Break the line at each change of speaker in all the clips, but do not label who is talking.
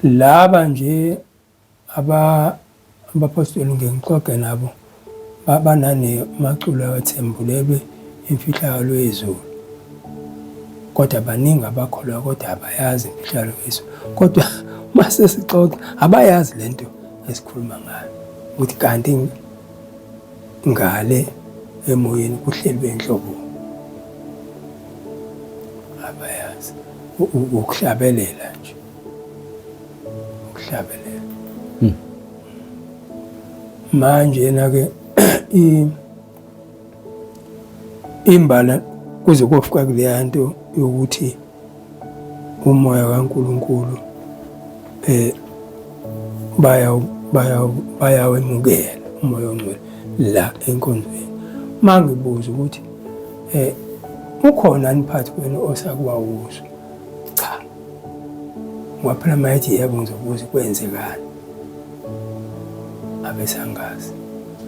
laba nje abapostoli ngengixoxe nabo banane maculo awathembulelwe imfihlakalo yezulu, kodwa baningi abakholwa kodwa abayazi imfihlakalo yezulu. Kodwa mase sixoxa abayazi lento esikhuluma ngayo ukuthi kanti ngale emoyeni kuhleli benhlobo abayazi ukuhlabelela nje ukuhlabelela. Manje na-ke imbala kuze kufika kuleya nto yokuthi umoya kaNkulunkulu bayawemukela umoya ongcwele la enkonzweni. Mangibuza ukuthi ukhona phakathi kwenu osakuwa uzo? Cha. Waphela mayithi yebo ngizobuza kwenzekani. Abesangazi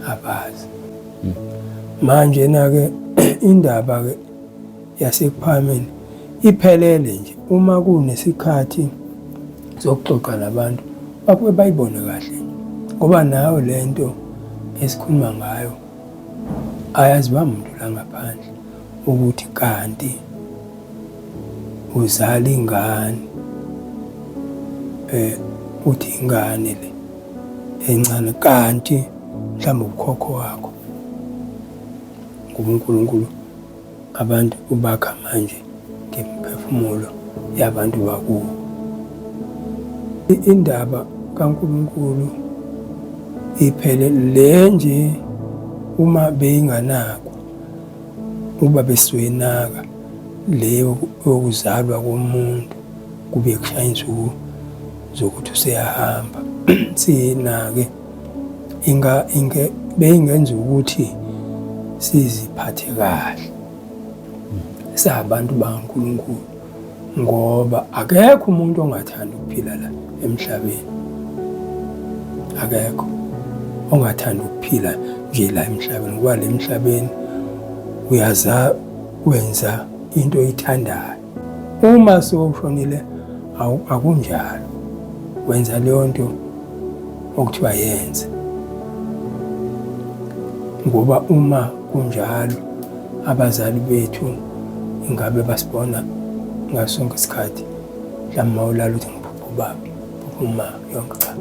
abazi. Manje na-ke indaba-ke yasekuphameni iphelele nje uma kunesikhathi sokuxoxa nabantu bakuye bayibone kahle ngoba nayo lento esikhuluma ngayo ayazi bamuntu la ngaphandle ukuthi kanti uzala ingane uthi ingane le encane kanti mhlawumbe ukhokho wakho nguNkulunkulu abantu ubakha manje ngemiphefumulo yabantu bakubo. Indaba kaNkulunkulu iphele le nje uma beyinganako uba beswenaka leyo yokuzalwa komuntu kube kushaya insuku zokuthi useyahamba sina-ke beyingenza ukuthi siziphathe kahle sabantu bakaNkulunkulu ngoba akekho umuntu ongathanda ukuphila la emhlabeni. Akekho ongathanda ukuphila nje la emhlabeni ngoba le emhlabeni uyaza wenza into oyithandayo. Uma sewushonile akunjalo, wenza leyo nto okuthiwa yenze. Ngoba uma kunjalo abazali bethu ingabe basibona ngasonke isikhathi mhlawumbe mawulala uthi ngiphupha ubaba, phupha uma yonke cha.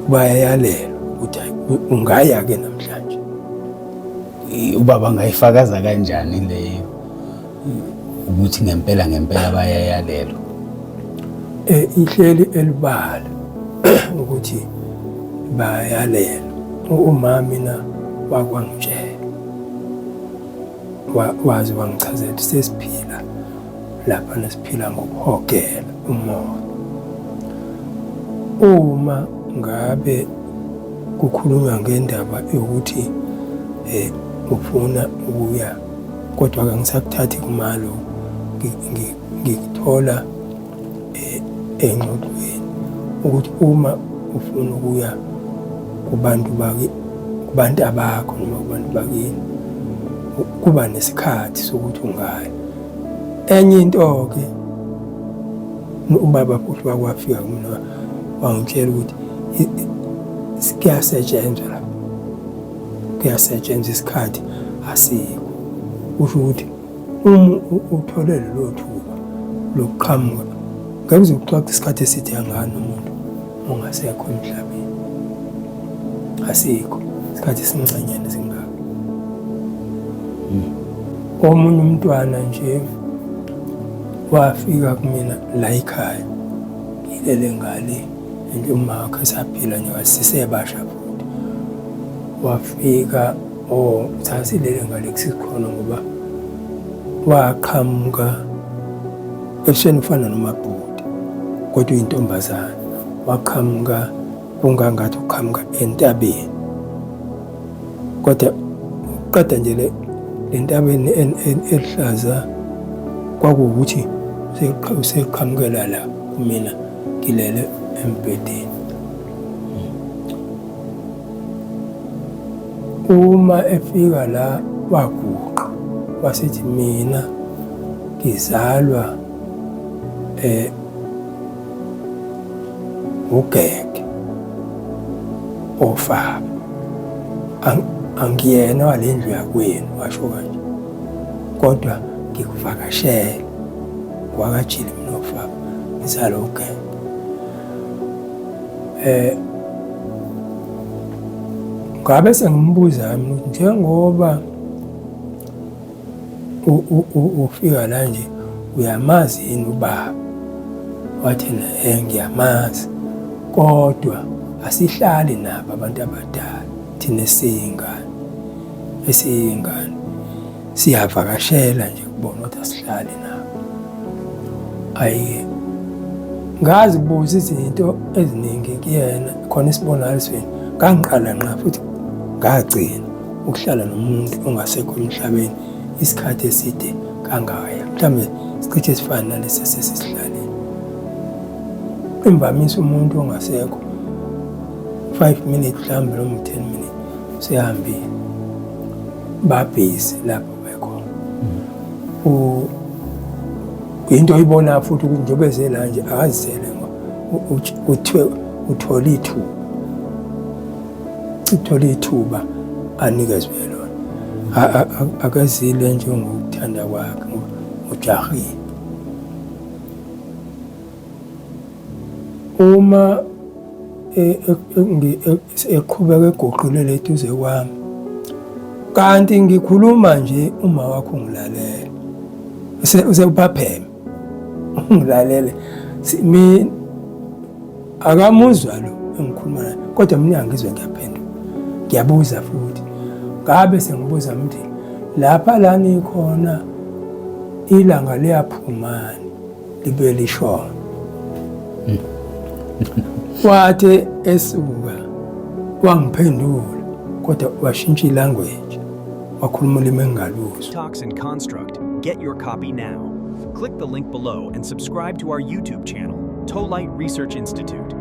Bayayalela ukuthi ungaya-ke namhlanje.
Ubaba angayifakaza kanjani leyo ukuthi ngempela bayayalelwa?
Ihleli elibala ukuthi bayalelwa. Uma mina wakwangitshela wazi wangichazela sesiphila lapha nesiphila ngokuhogela umoya. Uma ngabe kukhulunywa ngendaba yokuthi ufuna ukuya kodwa kangisakuthathi kumalo ngikuthola engxoxweni ukuthi uma ufuna ukuya kubantu abakho noma kubantu bakini kuba nesikhathi sokuthi ungaya. Enye into-ke ubaba futhi wakwafika kumina wangitshela ukuthi kuyasetshenzwa lapho, kuyasetshenzwa isikhathi asikho. Kusho ukuthi uma uthole lelo thuba lokuqhamuka ngabe uzokuxoxa isikhathi eside kangaka nomuntu ongasekho emhlabeni. Asikho isikhathi esincanyana singaka. Omunye umntwana nje wafika kumina la ekhaya ngilele ngale nje uma wakhe saphila nje sisebasha futhi. Wafika sasilele ngale kusikhona ngoba waqhamuka ebusweni ufana nomabhudi kodwa uyintombazana. Waqhamuka kungangathi uqhamuka entabeni kodwa qeda nje le entabeni elihlaza kwakuwukuthi seqhamukela la kumina ngilele embhedeni. Uma efika la waguqa wasithi mina ngizalwa ugege ofaba angiyena wale ndlu yakwenu washo kanje kodwa ngikuvakashele wakajile mina ofaba ngizalo ugege ngabe sengimbuza mina ukuthi njengoba ufika la nje uyamazi yini ubaba wathi ngiyamazi kodwa asihlali nabo abantu abadala thina esiyingane siyavakashela nje kubona ukuthi asihlali nabo ayi ngazi buza izinto eziningi kuyena khona isibonakalisweni ngangiqala nqa futhi ngagcina ukuhlala nomuntu ongasekho emhlabeni isikhathi eside kangaka mhlawumbe isiqithi esifana nalesi sesihlaleni imvamisa umuntu ongasekho 5 minutes mhlawumbe noma 10 minutes sehambile babhizi lapho bekhona into oyibona futhi ukuthi njengoba ezela nje akazisele uthola ithuba anikezwe lona akazile njengokuthanda kwakhe ujahile uma eqhubeka egoqelele eduze kwami kanti ngikhuluma nje uma wakho ngilalela usephapheme ngilalele mina akamuzwa lo engikhuluma naye kodwa mina ngizwe ngiyaphendula ngiyabuza futhi ngabe sengibuza mthi lapha la nikhona ilanga liyaphumana libe lishona wathi esuka wangiphendula kodwa washintsha ilanguage wakhuluma ulimi engaluzwa.
Toxin Construct. Get your copy now. Click the link below and subscribe to our YouTube channel, Tollite Research Institute.